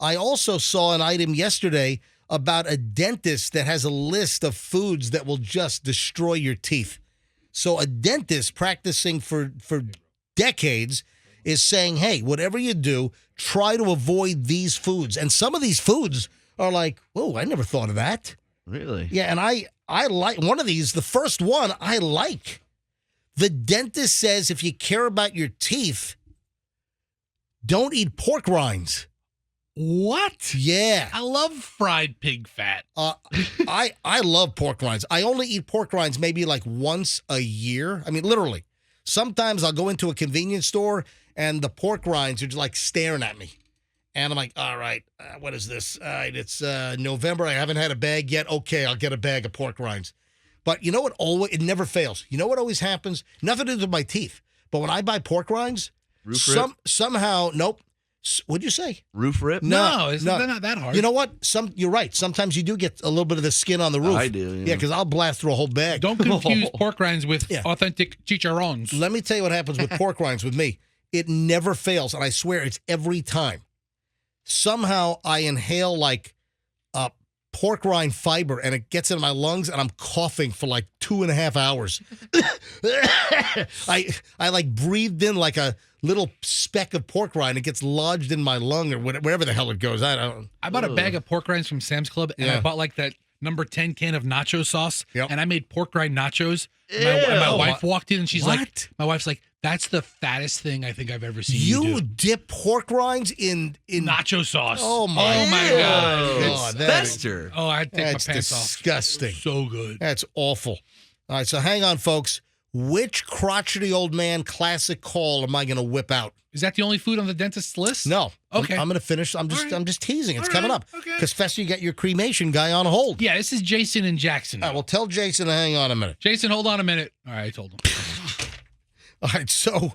I also saw an item yesterday about a dentist that has a list of foods that will just destroy your teeth. So a dentist practicing for decades is saying, hey, whatever you do, try to avoid these foods. And some of these foods are like, whoa, I never thought of that. Really? Yeah, and I like one of these, the first one I like. The dentist says if you care about your teeth, don't eat pork rinds. What? Yeah. I love fried pig fat. I love pork rinds. I only eat pork rinds maybe like once a year. I mean, literally. Sometimes I'll go into a convenience store and the pork rinds are just like staring at me. And I'm like, all right, what is this? All right, it's November. I haven't had a bag yet. Okay, I'll get a bag of pork rinds. But you know what? It never fails. You know what always happens? Nothing to do with my teeth. But when I buy pork rinds, somehow, nope. What'd you say? Roof rip? No, it's not that hard. You know what? You're right. Sometimes you do get a little bit of the skin on the roof. I do. Yeah, because I'll blast through a whole bag. Don't confuse pork rinds with authentic chicharrones. Let me tell you what happens with pork rinds with me. It never fails, and I swear it's every time. Somehow I inhale like pork rind fiber, and it gets in my lungs, and I'm coughing for like 2.5 hours. I like breathed in like a little speck of pork rind. It gets lodged in my lung or wherever the hell it goes. I bought a bag of pork rinds from Sam's Club, and I bought like that number 10 can of nacho sauce, and I made pork rind nachos. My wife walked in, and she's like, my wife's like, that's the fattest thing I think I've ever seen you do. Dip pork rinds in nacho sauce. Oh my God. It's fester. Oh, I'd take my pants disgusting. off. So good. That's awful. All right, so hang on, folks. Which crotchety old man classic call am I going to whip out? Is that the only food on the dentist's list? No. Okay. I'm going to finish. I'm just teasing. It's All coming right. up. Okay. Because Fester, you got your cremation guy on hold. Yeah, this is Jason and Jackson. All right, well, tell Jason to hang on a minute. Jason, hold on a minute. All right, I told him. All right, so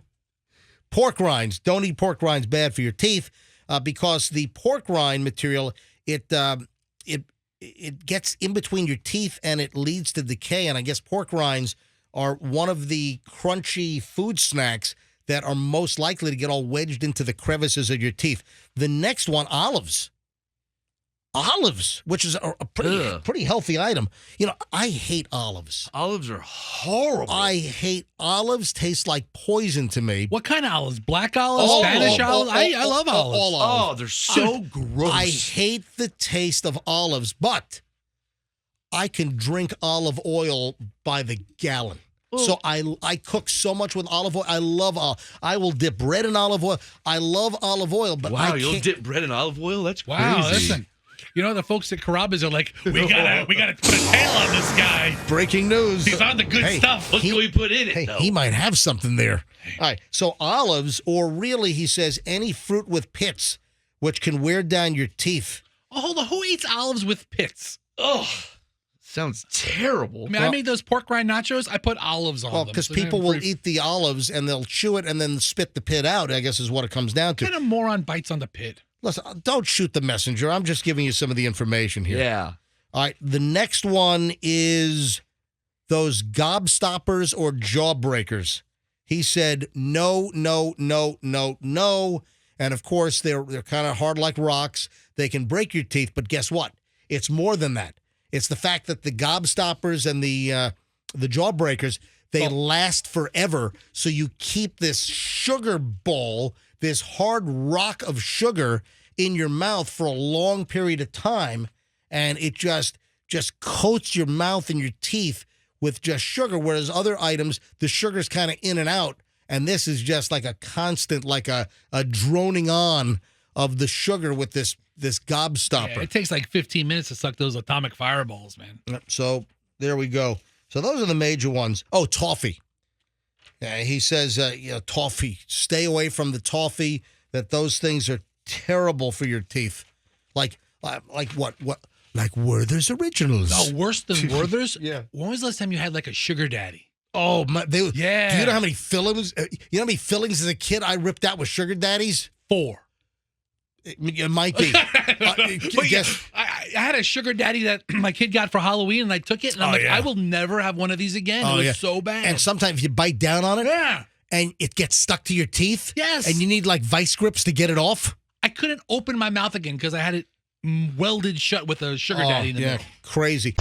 pork rinds. Don't eat pork rinds. Bad for your teeth because the pork rind material, it gets in between your teeth and it leads to decay. And I guess pork rinds are one of the crunchy food snacks that are most likely to get all wedged into the crevices of your teeth. The next one, olives. Olives, which is a pretty healthy item. You know, I hate olives. Olives are horrible. I hate olives. Taste like poison to me. What kind of olives? Black olives? Spanish olives? I love olives. All olives. Oh, they're so gross. I hate the taste of olives, but I can drink olive oil by the gallon. Ooh. So I cook so much with olive oil. I will dip bread in olive oil. I love olive oil, but wow, you'll dip bread in olive oil? That's crazy. Wow, listen. You know, the folks at Carrabba's are like, we gotta put a tail on this guy. Breaking news. He's on the good stuff. Look what we put in it. Hey, he might have something there. All right, so olives, or really, he says, any fruit with pits, which can wear down your teeth. Oh, hold on. Who eats olives with pits? Oh, sounds terrible. I mean, I made those pork rind nachos. I put olives on them. Because people will eat the olives, and they'll chew it and then spit the pit out, I guess is what it comes down to. What kind of moron bites on the pit? Listen, don't shoot the messenger. I'm just giving you some of the information here. Yeah. All right. The next one is those gobstoppers or jawbreakers. He said, no, no, no, no, no. And, of course, they're kind of hard like rocks. They can break your teeth, but guess what? It's more than that. It's the fact that the gobstoppers and the jawbreakers, they last forever. So you keep this sugar ball, this hard rock of sugar in your mouth for a long period of time, and it just coats your mouth and your teeth with just sugar, whereas other items, the sugar's kind of in and out, and this is just like a constant, like a droning on of the sugar with this gobstopper. Yeah, it takes like 15 minutes to suck those atomic fireballs, man. So there we go. So those are the major ones. Oh, toffee. He says, toffee. Stay away from the toffee. That those things are terrible for your teeth. Like what? Like Werther's Originals. Oh, worse than Werther's? Yeah. When was the last time you had like a sugar daddy? Oh my! Yeah. Do you know how many fillings? You know how many fillings as a kid I ripped out with sugar daddies? 4. It might be. Yes. I had a sugar daddy that my kid got for Halloween, and I took it, and I'm I will never have one of these again. It was so bad. And sometimes you bite down on it, and it gets stuck to your teeth. Yes. And you need like vice grips to get it off. I couldn't open my mouth again because I had it welded shut with a sugar daddy in the middle. Crazy.